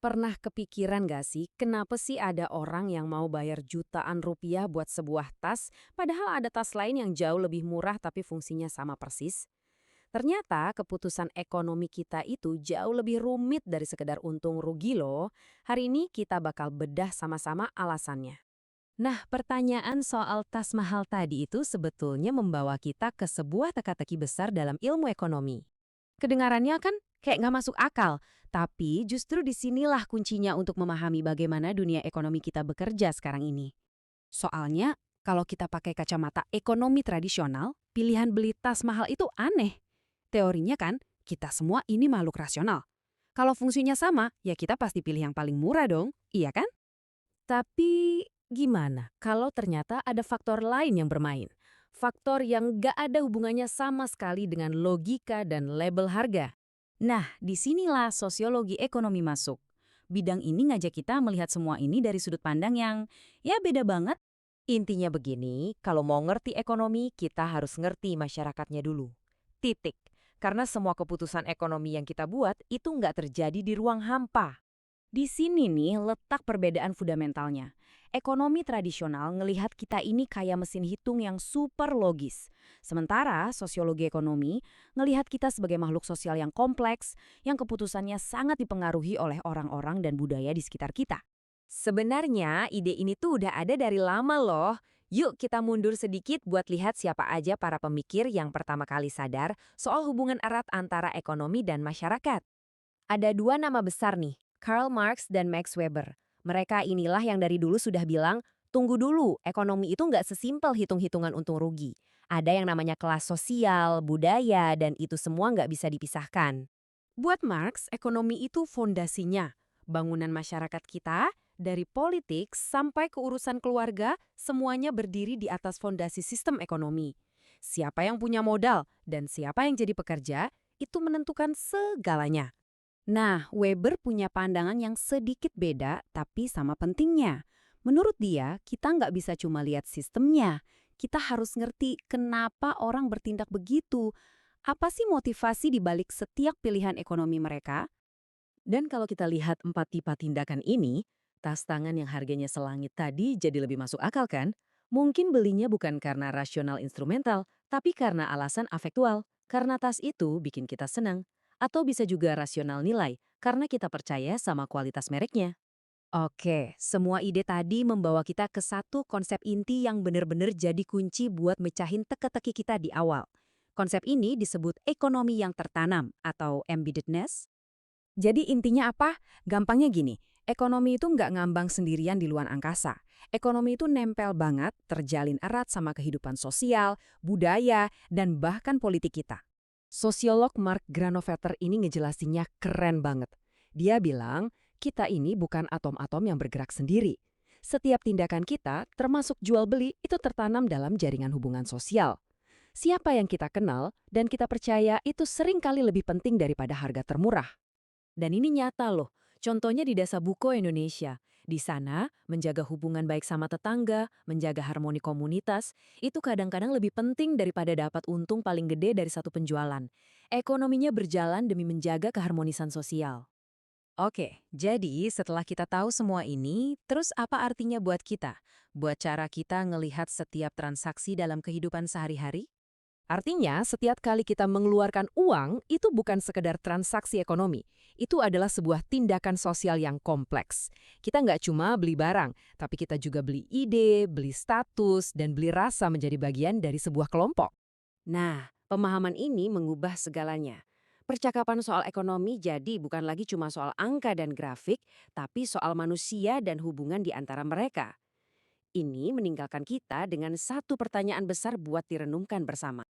Pernah kepikiran gak sih, kenapa sih ada orang yang mau bayar jutaan rupiah buat sebuah tas, padahal ada tas lain yang jauh lebih murah tapi fungsinya sama persis? Ternyata keputusan ekonomi kita itu jauh lebih rumit dari sekedar untung rugi loh. Hari ini kita bakal bedah sama-sama alasannya. Nah, pertanyaan soal tas mahal tadi itu sebetulnya membawa kita ke sebuah teka-teki besar dalam ilmu ekonomi. Kedengarannya kan kayak nggak masuk akal, tapi justru disinilah kuncinya untuk memahami bagaimana dunia ekonomi kita bekerja sekarang ini. Soalnya, kalau kita pakai kacamata ekonomi tradisional, pilihan beli tas mahal itu aneh. Teorinya kan, kita semua ini makhluk rasional. Kalau fungsinya sama, ya kita pasti pilih yang paling murah dong, iya kan? Tapi gimana kalau ternyata ada faktor lain yang bermain? Faktor yang gak ada hubungannya sama sekali dengan logika dan label harga. Nah, disinilah sosiologi ekonomi masuk. Bidang ini ngajak kita melihat semua ini dari sudut pandang yang, ya beda banget. Intinya begini, kalau mau ngerti ekonomi, kita harus ngerti masyarakatnya dulu. Titik. Karena semua keputusan ekonomi yang kita buat itu nggak terjadi di ruang hampa. Di sini nih letak perbedaan fundamentalnya. Ekonomi tradisional ngelihat kita ini kayak mesin hitung yang super logis. Sementara sosiologi ekonomi ngelihat kita sebagai makhluk sosial yang kompleks, yang keputusannya sangat dipengaruhi oleh orang-orang dan budaya di sekitar kita. Sebenarnya ide ini tuh udah ada dari lama loh. Yuk kita mundur sedikit buat lihat siapa aja para pemikir yang pertama kali sadar soal hubungan erat antara ekonomi dan masyarakat. Ada dua nama besar nih, Karl Marx dan Max Weber. Mereka inilah yang dari dulu sudah bilang, tunggu dulu, ekonomi itu nggak sesimpel hitung-hitungan untung rugi. Ada yang namanya kelas sosial, budaya, dan itu semua nggak bisa dipisahkan. Buat Marx, ekonomi itu fondasinya. Bangunan masyarakat kita, dari politik sampai ke urusan keluarga, semuanya berdiri di atas fondasi sistem ekonomi. Siapa yang punya modal dan siapa yang jadi pekerja, itu menentukan segalanya. Nah, Weber punya pandangan yang sedikit beda tapi sama pentingnya. Menurut dia, kita nggak bisa cuma lihat sistemnya. Kita harus ngerti kenapa orang bertindak begitu. Apa sih motivasi di balik setiap pilihan ekonomi mereka? Dan kalau kita lihat empat tipe tindakan ini, tas tangan yang harganya selangit tadi jadi lebih masuk akal kan? Mungkin belinya bukan karena rasional instrumental, tapi karena alasan afektual. Karena tas itu bikin kita senang. Atau bisa juga rasional nilai, karena kita percaya sama kualitas mereknya. Oke, semua ide tadi membawa kita ke satu konsep inti yang benar-benar jadi kunci buat mecahin teka-teki kita di awal. Konsep ini disebut ekonomi yang tertanam atau embeddedness. Jadi intinya apa? Gampangnya gini, ekonomi itu nggak ngambang sendirian di luar angkasa. Ekonomi itu nempel banget, terjalin erat sama kehidupan sosial, budaya, dan bahkan politik kita. Sosiolog Mark Granovetter ini ngejelasinnya keren banget. Dia bilang, kita ini bukan atom-atom yang bergerak sendiri. Setiap tindakan kita, termasuk jual beli, itu tertanam dalam jaringan hubungan sosial. Siapa yang kita kenal dan kita percaya itu sering kali lebih penting daripada harga termurah. Dan ini nyata loh, contohnya di Desa Buko Indonesia. Di sana, menjaga hubungan baik sama tetangga, menjaga harmoni komunitas, itu kadang-kadang lebih penting daripada dapat untung paling gede dari satu penjualan. Ekonominya berjalan demi menjaga keharmonisan sosial. Oke, jadi setelah kita tahu semua ini, terus apa artinya buat kita? Buat cara kita ngelihat setiap transaksi dalam kehidupan sehari-hari? Artinya, setiap kali kita mengeluarkan uang, itu bukan sekedar transaksi ekonomi. Itu adalah sebuah tindakan sosial yang kompleks. Kita nggak cuma beli barang, tapi kita juga beli ide, beli status, dan beli rasa menjadi bagian dari sebuah kelompok. Nah, pemahaman ini mengubah segalanya. Percakapan soal ekonomi jadi bukan lagi cuma soal angka dan grafik, tapi soal manusia dan hubungan di antara mereka. Ini meninggalkan kita dengan satu pertanyaan besar buat direnungkan bersama.